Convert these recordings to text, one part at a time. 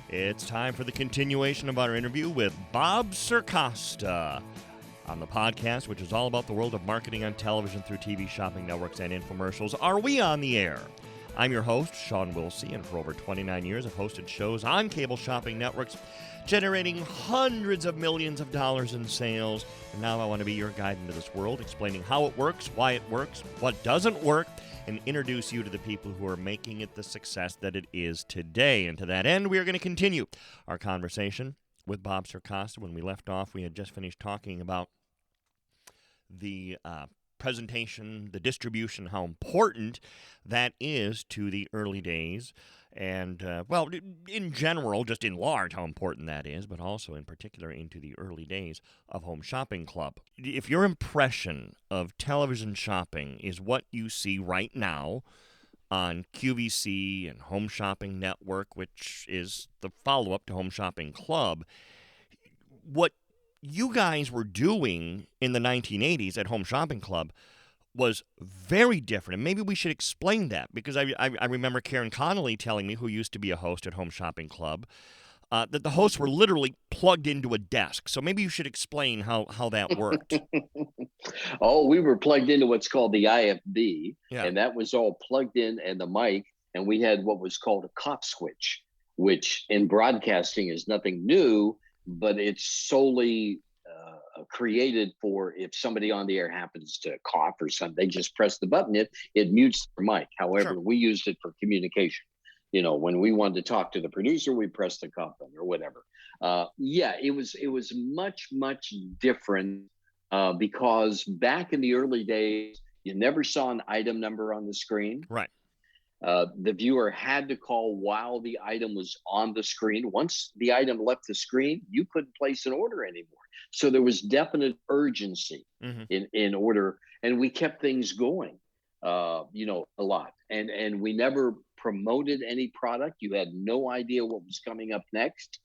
It's time for the continuation of our interview with Bob Circosta on the podcast, which is all about the world of marketing on television through TV shopping networks and infomercials. Are we on the air? I'm your host, Sean Wilsey, and for over 29 years I've hosted shows on cable shopping networks, generating hundreds of millions of dollars in sales. And now I want to be your guide into this world, explaining how it works, why it works, what doesn't work, and introduce you to the people who are making it the success that it is today. And to that end, we are going to continue our conversation with Bob Circosta. When we left off, we had just finished talking about the presentation, the distribution, how important that is to the early days. And, well, in general, just in large, how important that is, but also in particular into the early days of Home Shopping Club. If your impression of television shopping is what you see right now on QVC and Home Shopping Network, which is the follow-up to Home Shopping Club, what you guys were doing in the 1980s at Home Shopping Club was very different. And maybe we should explain that, because I remember Karen Connolly telling me, who used to be a host at Home Shopping Club, that the hosts were literally plugged into a desk. So maybe you should explain how that worked. Oh, we were plugged into what's called the IFB, Yeah. and that was all plugged in, and the mic, and we had what was called a cop switch, which in broadcasting is nothing new, but it's solely created for if somebody on the air happens to cough or something, they just press the button, it mutes their mic. However, Sure. we used it for communication. You know, when we wanted to talk to the producer, we pressed the cough button or whatever. It was much different because back in the early days, you never saw an item number on the screen. Right. The viewer had to call while the item was on the screen. Once the item left the screen, you couldn't place an order anymore. So there was definite urgency in order, and we kept things going, a lot. And we never promoted any product. You had no idea what was coming up next.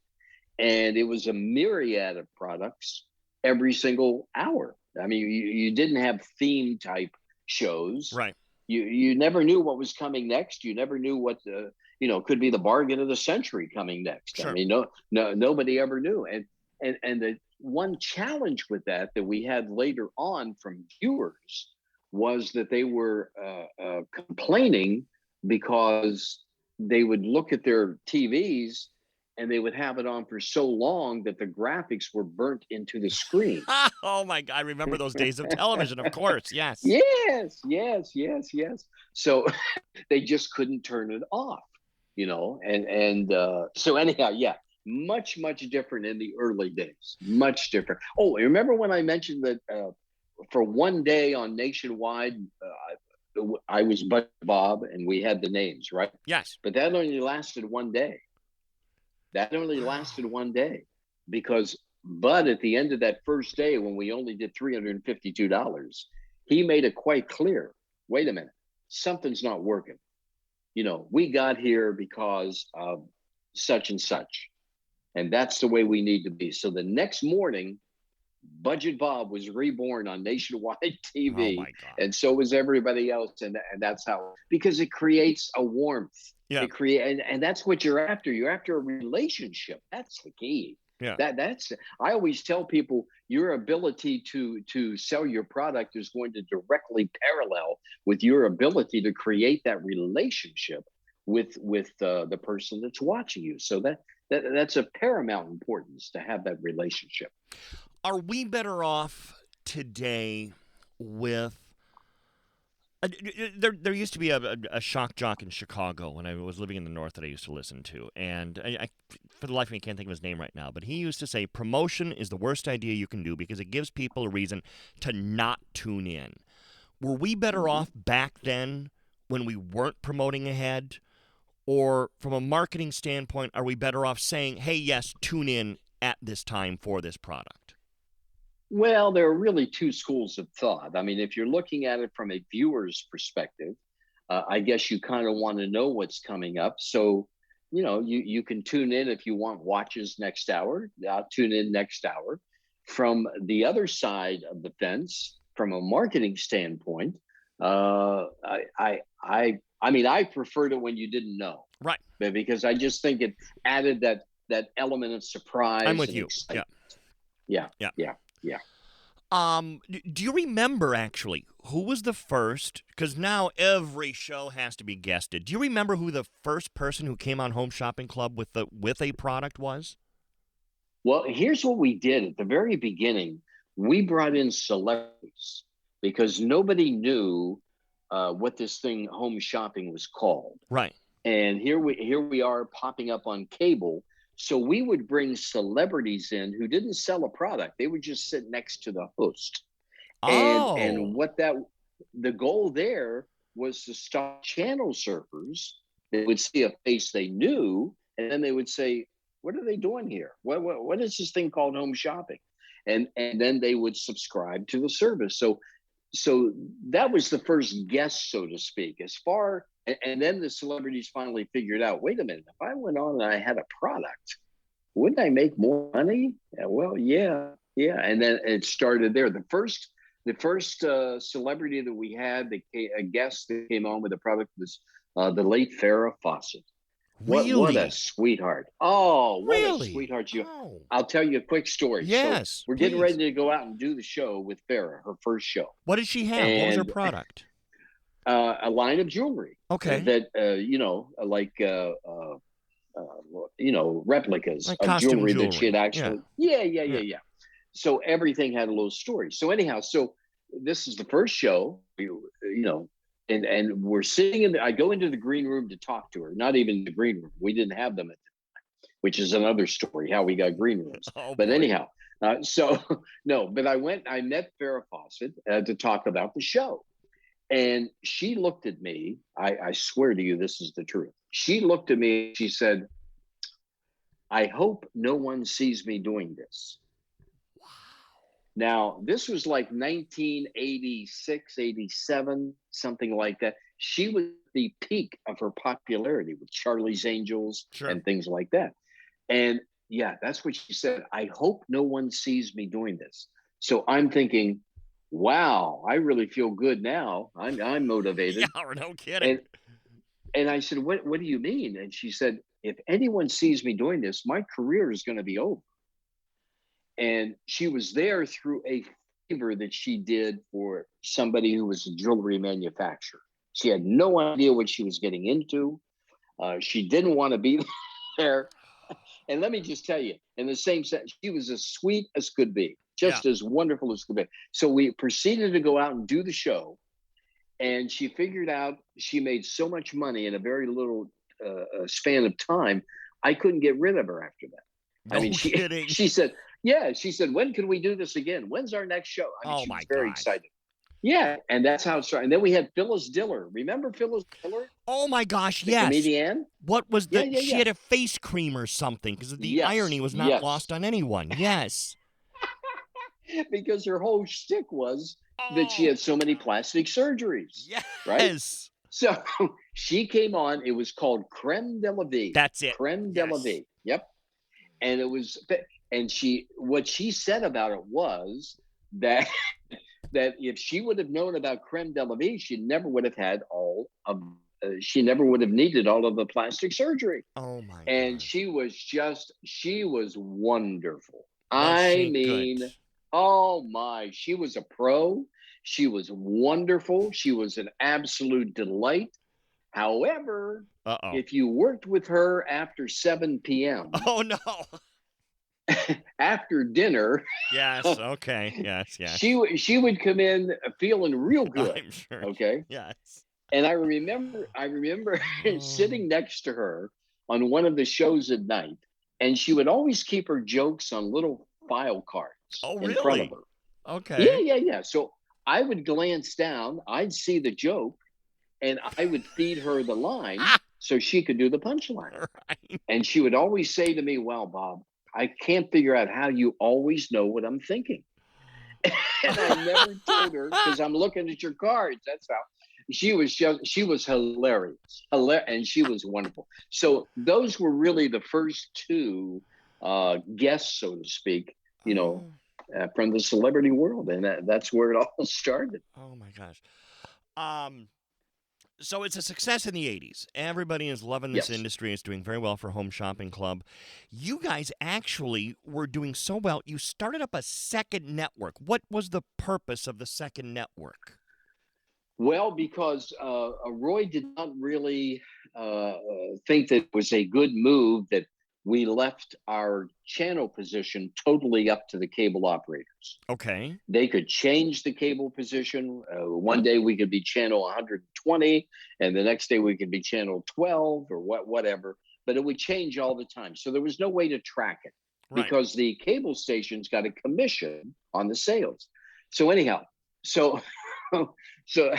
And it was a myriad of products every single hour. I mean, you didn't have theme type shows. Right. You never knew what was coming next. You never knew what could be the bargain of the century coming next. Sure. I mean, nobody ever knew. And the one challenge with that we had later on from viewers was that they were complaining because they would look at their TVs and they would have it on for so long that the graphics were burnt into the screen. Oh my God! I remember those days of television. Of course, yes. Yes. So they just couldn't turn it off, so anyhow, yeah, much different in the early days, much different. Oh, remember when I mentioned that for one day on Nationwide, I was Bob and we had the names, right? Yes. But that only lasted one day. Because Bud, at the end of that first day, when we only did $352, he made it quite clear, wait a minute, something's not working. We got here because of such and such. And that's the way we need to be. So the next morning, Budget Bob was reborn on Nationwide TV. Oh my God. And so was everybody else. And that's how, because it creates a warmth. Yeah. And that's what you're after. You're after a relationship. That's the key. Yeah. I always tell people your ability to sell your product is going to directly parallel with your ability to create that relationship with the person that's watching you. So that's of paramount importance to have that relationship. Are we better off today with there used to be a shock jock in Chicago when I was living in the North that I used to listen to, and I for the life of me can't think of his name right now, but he used to say promotion is the worst idea you can do because it gives people a reason to not tune in. Were we better off back then when we weren't promoting ahead? Or from a marketing standpoint, are we better off saying, hey, yes, tune in at this time for this product? Well, there are really two schools of thought. I mean, if you're looking at it from a viewer's perspective, I guess you kind of want to know what's coming up. So, you can tune in if you want watches next hour. I'll tune in next hour. From the other side of the fence, from a marketing standpoint, I preferred it when you didn't know. Right. Because I just think it added that element of surprise. I'm with and you. excitement. Yeah. Yeah. Do you remember actually who was the first? Because now every show has to be guested. Do you remember who the first person who came on Home Shopping Club with a product was? Well, here's what we did at the very beginning. We brought in celebrities because nobody knew what this thing, home shopping, was called. Right. And here we are popping up on cable. So we would bring celebrities in who didn't sell a product. They would just sit next to the host. And Oh. what the goal there was to stop channel surfers. They would see a face they knew, and then they would say, "What are they doing here? What is this thing called home shopping?" And then they would subscribe to the service. So that was the first guest, so to speak. And then the celebrities finally figured out, wait a minute, if I went on and I had a product, wouldn't I make more money? Yeah, well, yeah. And then it started there. The first celebrity that we had, a guest that came on with a product, was the late Farrah Fawcett. What a Really? sweetheart. Oh, what a Really? sweetheart. Oh. I'll tell you a quick story. Yes, So we're getting please. ready to go out and do the show with Farrah, her first show. What did she have? What was her And product? a line of jewelry. Okay. That replicas Like of costume jewelry that she had actually. Yeah. So everything had a little story. So anyhow, this is the first show, and we're sitting I go into the green room to talk to her. Not even the green room. We didn't have them at the time, which is another story, how we got green rooms. Oh, but boy. anyhow, no, but I met Farrah Fawcett to talk about the show. And she looked at me. I swear to you, this is the truth. She looked at me. She said, "I hope no one sees me doing this." Wow. Now, this was like 1986, 87, something like that. She was at the peak of her popularity with Charlie's Angels and things like that. And yeah, that's what she said. "I hope no one sees me doing this." So I'm thinking, wow, I really feel good now. I'm motivated. Yeah, no kidding. And I said, what do you mean? And she said, "If anyone sees me doing this, my career is going to be over." And she was there through a favor that she did for somebody who was a jewelry manufacturer. She had no idea what she was getting into. She didn't want to be there. And let me just tell you, in the same sense, she was as sweet as could be, just as wonderful as could be. So we proceeded to go out and do the show. And she figured out she made so much money in a very little span of time, I couldn't get rid of her after that. No kidding. She said, "When can we do this again? When's our next show?" She was very excited. Yeah, and that's how it started. And then we had Phyllis Diller. Remember Phyllis Diller? Oh my gosh, the yes. comedian? What was the? She had a face cream or something because the irony was not lost on anyone. Yes. Because her whole shtick was that she had so many plastic surgeries. Yes. Right? So she came on. It was called Creme de la Vie. That's it. Creme de la Vie. Yep. And it was, and what she said about it was that if she would have known about Creme de la Vie, she never would have had she never would have needed all of the plastic surgery. Oh my! And gosh. she was wonderful. Good? Oh my, she was a pro. She was wonderful. She was an absolute delight. However, if you worked with her after 7 p.m. Oh no. After dinner. Yes. Okay. Yes. She would come in feeling real good. I'm sure. Okay. Yes. And I remember sitting next to her on one of the shows at night, and she would always keep her jokes on little file cards in front of her. Okay. Yeah. So I would glance down, I'd see the joke, and I would feed her the line so she could do the punchline. Right. And she would always say to me, "Well, Bob, I can't figure out how you always know what I'm thinking." And I never told her because I'm looking at your cards. That's how. She was hilarious, and she was wonderful. So those were really the first two guests, so to speak, from the celebrity world, and that's where it all started. Oh my gosh. So it's a success in the 80s. Everybody is loving this Yes. industry. It's doing very well for Home Shopping Club. You guys actually were doing so well, you started up a second network. What was the purpose of the second network? Well, because Roy did not really think that it was a good move that we left our channel position totally up to the cable operators. Okay. They could change the cable position. One day we could be channel 120, and the next day we could be channel 12 or whatever. But it would change all the time. So there was no way to track it Right. because the cable stations got a commission on the sales. So anyhow, so so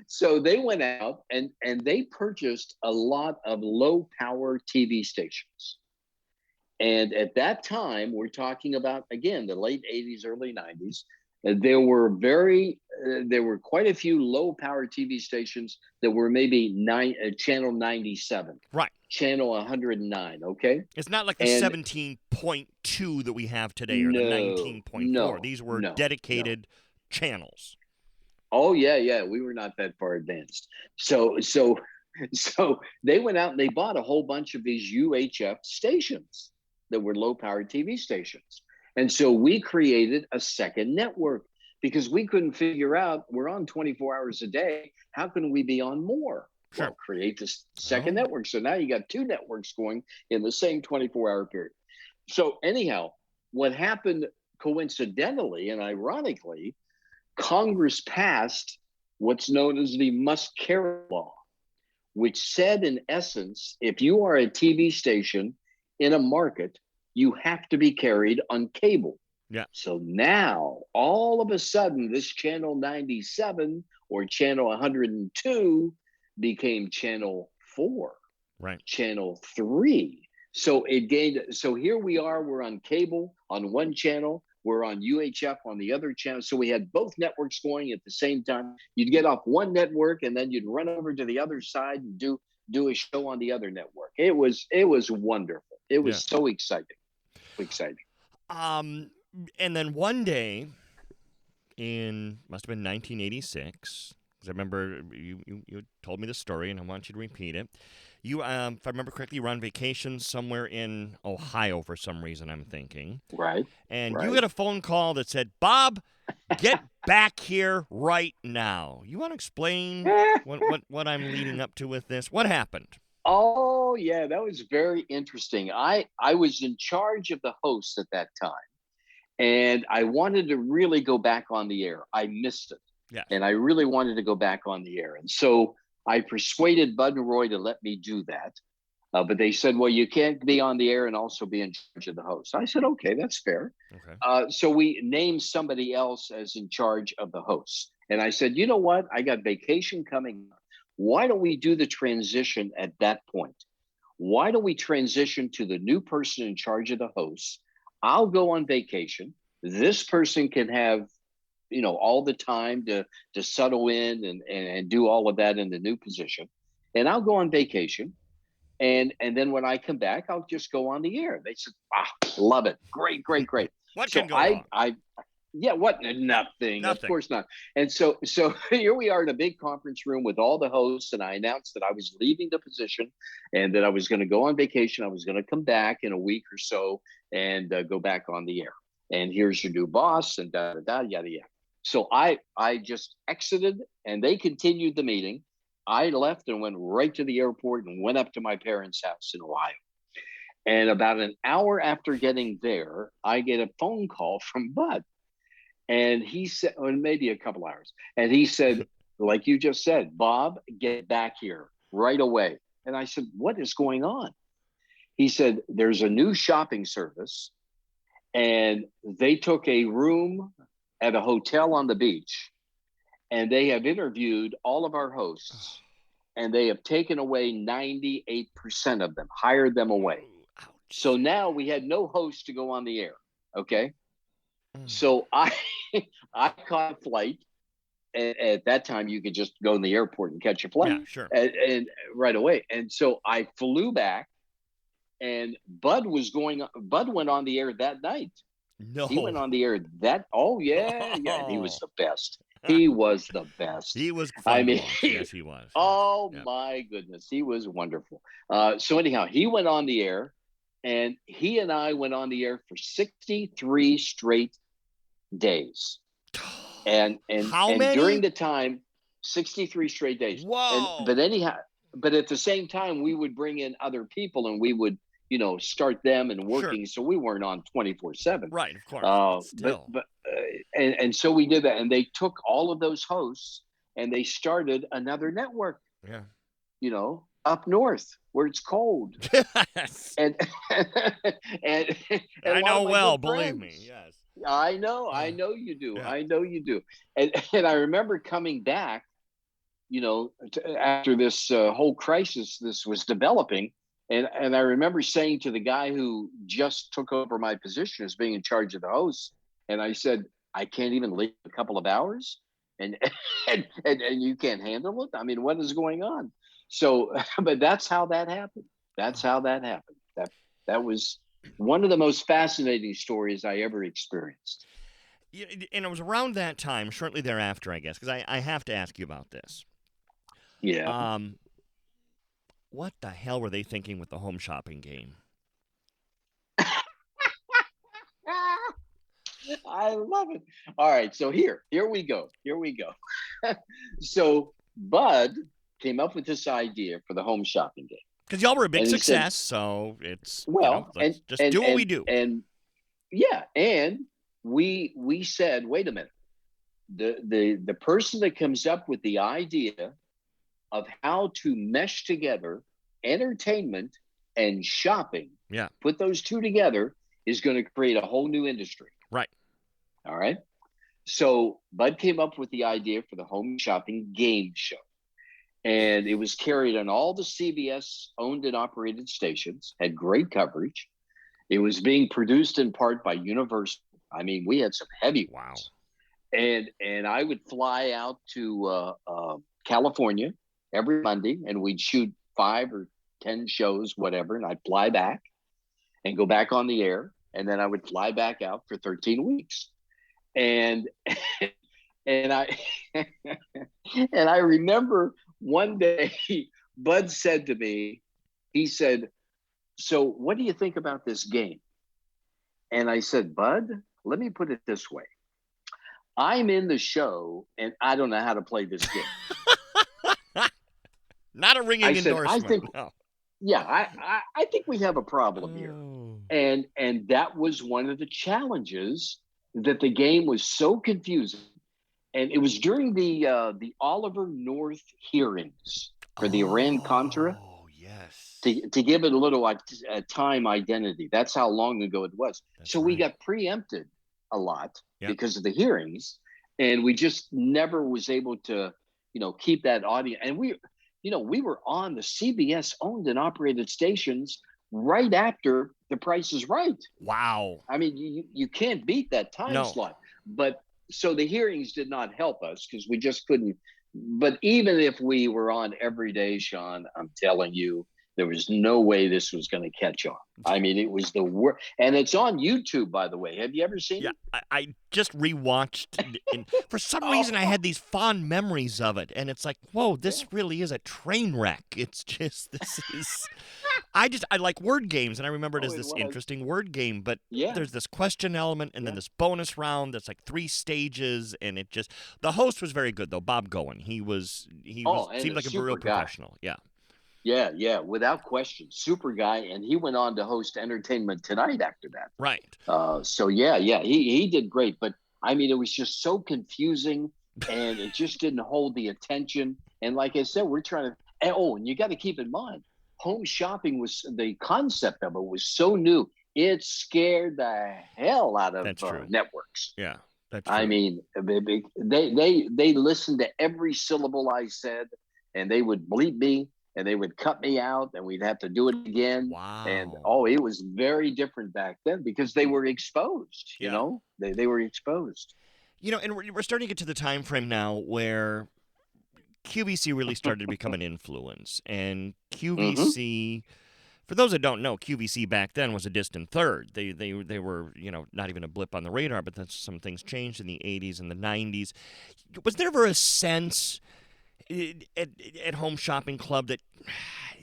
so they went out and they purchased a lot of low power TV stations. And at that time, we're talking about again the late 80s, early 90s. There were quite a few low power TV stations that were maybe channel 97, Right. channel 109. Okay, It's not like the and 17.2 that we have today or the no, 19.4. These were no. dedicated channels. Oh yeah. We were not that far advanced. So they went out and they bought a whole bunch of these UHF stations that were low powered TV stations. And so we created a second network because we couldn't figure out we're on 24 hours a day. How can we be on more? Sure. Well, create this second network. So now you got two networks going in the same 24-hour period. So anyhow, what happened coincidentally and ironically, Congress passed what's known as the must carry law, which said, in essence, if you are a TV station in a market, you have to be carried on cable. Yeah. So now, all of a sudden, this channel 97 or channel 102 became channel 4, Right. channel 3. So it gained. So here we are. We're on cable on one channel. We're on UHF on the other channel. So we had both networks going at the same time. You'd get off one network and then you'd run over to the other side and do a show on the other network. It was wonderful. It was so exciting. Exciting. And then one day must have been 1986, because I remember you told me the story and I want you to repeat it. You, if I remember correctly, you were on vacation somewhere in Ohio for some reason, I'm thinking. Right. And right. you got a phone call that said, Bob, get back here right now. You want to explain what I'm leading up to with this? What happened? Oh, yeah, that was very interesting. I was in charge of the host at that time, and I wanted to really go back on the air. I missed it. Yeah. And I really wanted to go back on the air. And so I persuaded Bud and Roy to let me do that. But they said, well, you can't be on the air and also be in charge of the host. I said, okay, that's fair. Okay. So we named somebody else as in charge of the host. And I said, you know what? I got vacation coming up. Why don't we do the transition at that point? Why don't we transition to the new person in charge of the host? I'll go on vacation. This person can have, all the time to settle in and do all of that in the new position. And I'll go on vacation. And then when I come back, I'll just go on the air. They said, love it. Great. What So can go wrong? Yeah, what? Nothing. Of course not. And so here we are in a big conference room with all the hosts, and I announced that I was leaving the position and that I was going to go on vacation. I was going to come back in a week or so and go back on the air. And here's your new boss, and yada yada. So I just exited, and they continued the meeting. I left and went right to the airport and went up to my parents' house in Ohio. And about an hour after getting there, I get a phone call from Bud. And he said, or maybe a couple hours. And he said, like you just said, Bob, get back here right away. And I said, what is going on? He said, there's a new shopping service. And they took a room at a hotel on the beach. And they have interviewed all of our hosts. And they have taken away 98% of them, hired them away. Ouch. So now we had no host to go on the air. Okay. So I caught a flight. And at that time, you could just go in the airport and catch a flight. Yeah, sure. And right away. And so I flew back, and Bud went on the air that night. No. He went on the air that. Oh yeah, he was the best. He was the best. He was I fun to mean, watch. Yes, he was. Yes. oh Yep. my goodness, he was wonderful. So anyhow, he went on the air, and he and I went on the air for 63 straight days. How And during many? the time, 63 straight days. Whoa. But at the same time, we would bring in other people, and we would, start them and Sure. working. So we weren't on 24/7. Right, of course. But still. And so we did that, and they took all of those hosts and they started another network, Yeah. up north where it's cold. Yes. And and, I a lot know of my well, good believe me. friends. Yes. I know you do. Yeah. I know you do. And I remember coming back, after this whole crisis, this was developing. And I remember saying to the guy who just took over my position as being in charge of the host, and I said, I can't even leave a couple of hours, and and you can't handle it. I mean, what is going on? So, but that's how that happened. That's how that happened. That was one of the most fascinating stories I ever experienced. Yeah, and it was around that time, shortly thereafter, I guess, because I have to ask you about this. Yeah. What the hell were they thinking with the home shopping game? I love it. All right, so here we go. So Bud came up with this idea for the home shopping game, Because y'all were a big and he said, success, so it's, "Well, let's just do what we do." and yeah, and we said, wait a minute, the person that comes up with the idea of how to mesh together entertainment and shopping, Yeah. put those two together, is going to create a whole new industry. Right. All right. So Bud came up with the idea for the home shopping game show. And it was carried on all the CBS owned and operated stations, had great coverage. It was being produced in part by Universal. I mean, we had some heavy ones. And I would fly out to California every Monday, and we'd shoot 5 or 10 shows, whatever. And I'd fly back and go back on the air. And then I would fly back out for 13 weeks. And and I and I remember one day Bud said to me, he said, "So what do you think about this game?" And I said, "Bud, let me put it this way. I'm in the show and I don't know how to play this game." Not a ringing I said, endorsement. No. I think we have a problem here. Oh. And that was one of the challenges, that the game was so confusing. And it was during the Oliver North hearings for the Iran-Contra. Oh, yes. To give it a little time identity. That's how long ago it was. That's so we right. got preempted a lot Yep. because of the hearings, and we just never was able to, keep that audience. And we were on the CBS owned and operated stations right after The Price is Right. Wow. I mean, you can't beat that time No. slot. But so the hearings did not help us because we just couldn't. But even if we were on every day, Sean, I'm telling you, there was no way this was going to catch on. I mean, it was the worst. And it's on YouTube, by the way. Have you ever seen it? I just rewatched. And for some reason, I had these fond memories of it. And it's like, whoa, this really is a train wreck. It's just, this is... I like word games, and I remember it as this interesting word game, but there's this question element and then this bonus round that's like 3 stages, and it just... The host was very good, though, Bob Goen. He seemed like a real professional. Yeah. Yeah, without question. Super guy, and he went on to host Entertainment Tonight after that. Right. So he did great, but I mean, it was just so confusing, and it just didn't hold the attention. And like I said, we're trying to... and you got to keep in mind, home shopping was... the concept of it was so new. It scared the hell out of networks. Yeah, that's true. I mean, they listened to every syllable I said, and they would bleep me, and they would cut me out, and we'd have to do it again. Wow. And it was very different back then because they were exposed. You know, they were exposed. And we're starting to get to the time frame now where QVC really started to become an influence, and QVC For those that don't know, QVC back then was a distant third. They were, not even a blip on the radar, but then some things changed in the 80s and the 90s. Was there ever a sense at Home Shopping Club that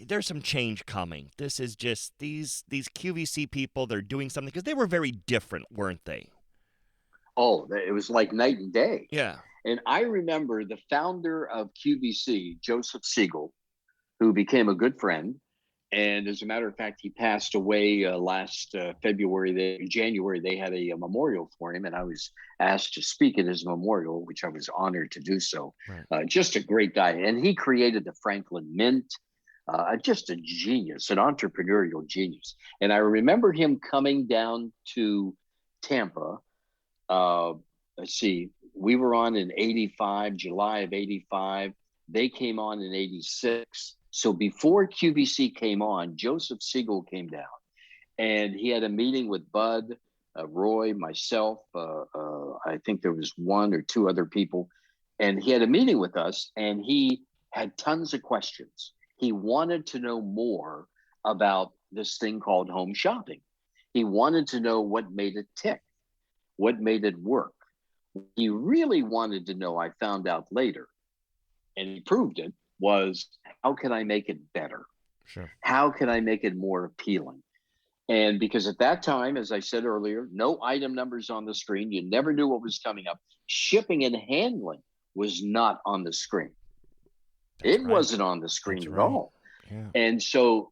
there's some change coming? This is just these QVC people, they're doing something, because they were very different, weren't they? Oh, it was like night and day. Yeah. And I remember the founder of QVC, Joseph Siegel, who became a good friend. And as a matter of fact, he passed away last January. They had a memorial for him, and I was asked to speak at his memorial, which I was honored to do so. Right. Just a great guy. And he created the Franklin Mint, just a genius, an entrepreneurial genius. And I remember him coming down to Tampa. Let's see, we were on in 85, July of 85. They came on in 86. So before QVC came on, Joseph Siegel came down, and he had a meeting with Bud, Roy, myself. I think there was one or two other people, and he had a meeting with us, and he had tons of questions. He wanted to know more about this thing called home shopping. He wanted to know what made it tick, what made it work. He really wanted to know, I found out later, and he proved it, was how can I make it better? Sure. How can I make it more appealing? And because at that time, as I said earlier, no item numbers on the screen. You never knew what was coming up. Shipping and handling was not on the screen. It wasn't on the screen at all. Yeah. And so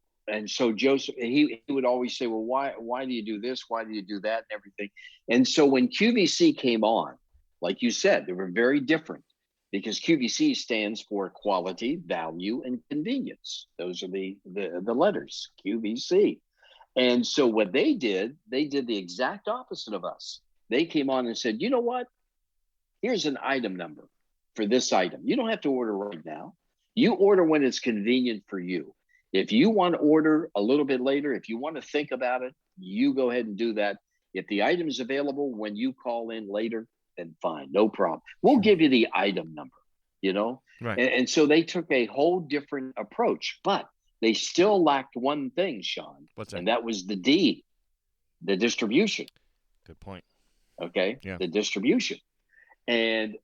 Joseph, he would always say, well, why do you do this? Why do you do that? And everything. And so when QVC came on, like you said, they were very different, because QVC stands for quality, value, and convenience. Those are the letters, QVC. And so what they did the exact opposite of us. They came on and said, you know what? Here's an item number for this item. You don't have to order right now. You order when it's convenient for you. If you want to order a little bit later, if you want to think about it, you go ahead and do that. If the item is available when you call in later, then fine, no problem. We'll give you the item number, Right. And so they took a whole different approach, but they still lacked one thing, Sean. What's that? And that was the D, the distribution. Good point. Okay. Yeah. The distribution. And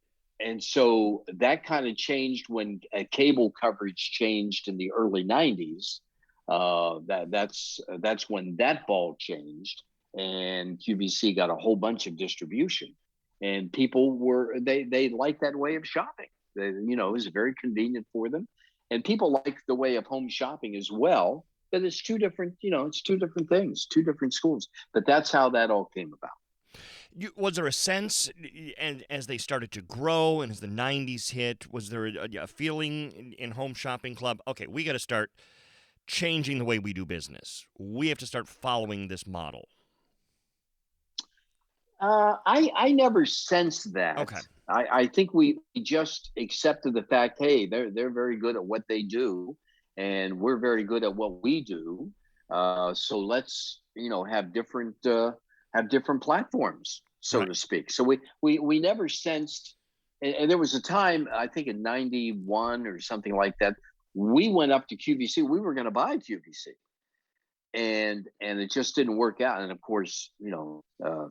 so that kind of changed when cable coverage changed in the early 90s. That's when that ball changed, and QVC got a whole bunch of distribution. And people they liked that way of shopping. It was very convenient for them. And people like the way of home shopping as well. But it's two different, it's two different things, two different schools. But that's how that all came about. Was there a sense, and as they started to grow and as the 90s hit, was there a feeling in Home Shopping Club, okay, we got to start changing the way we do business. We have to start following this model? I never sensed that. Okay. I think we just accepted the fact, hey, they're very good at what they do, and we're very good at what we do. So let's have different platforms, so Right. to speak. So we never sensed, and there was a time, I think in 91 or something like that, we went up to QVC. We were going to buy QVC. And it just didn't work out. And of course,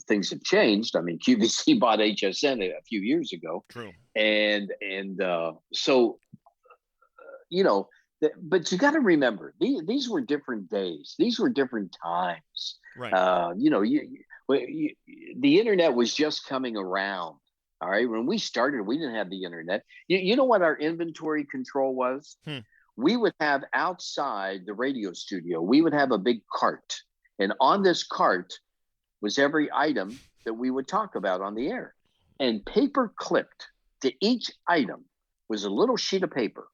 things have changed. I mean, QVC bought HSN a few years ago. True. But you got to remember, these were different days. These were different times. Right. The internet was just coming around. All right. When we started, we didn't have the internet. You know what our inventory control was? We would have outside the radio studio, we would have a big cart. And on this cart was every item that we would talk about on the air. And paper clipped to each item was a little sheet of paper.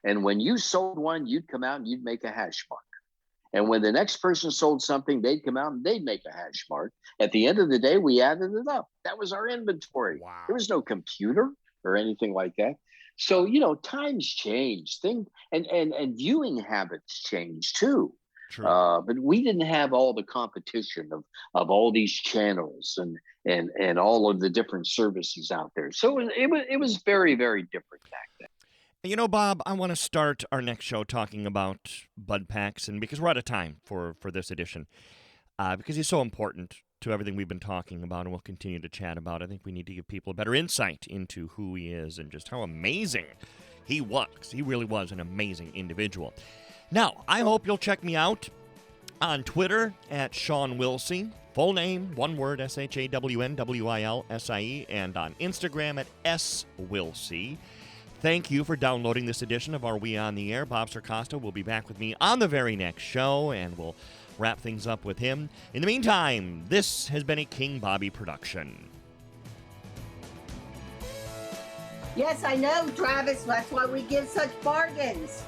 And when you sold one, you'd come out and you'd make a hash mark. And when the next person sold something, they'd come out and they'd make a hash mark. At the end of the day, we added it up. That was our inventory. Wow. There was no computer or anything like that. So, times change, and viewing habits change too. True. But we didn't have all the competition of all these channels and all of the different services out there. So it was very, very different back then. You know, Bob, I want to start our next show talking about Bud Packs, and because we're out of time for this edition, because he's so important to everything we've been talking about and we'll continue to chat about. I think we need to give people a better insight into who he is and just how amazing he was. He really was an amazing individual. Now, I hope you'll check me out on Twitter at Sean Wilsey, full name, one word, SHAWNWILSIE, and on Instagram at SWilsey. Thank you for downloading this edition of Are We On The Air? Bob Circosta will be back with me on the very next show, and we'll wrap things up with him. In the meantime, this has been a King Bobby production. Yes, I know, Travis. That's why we give such bargains.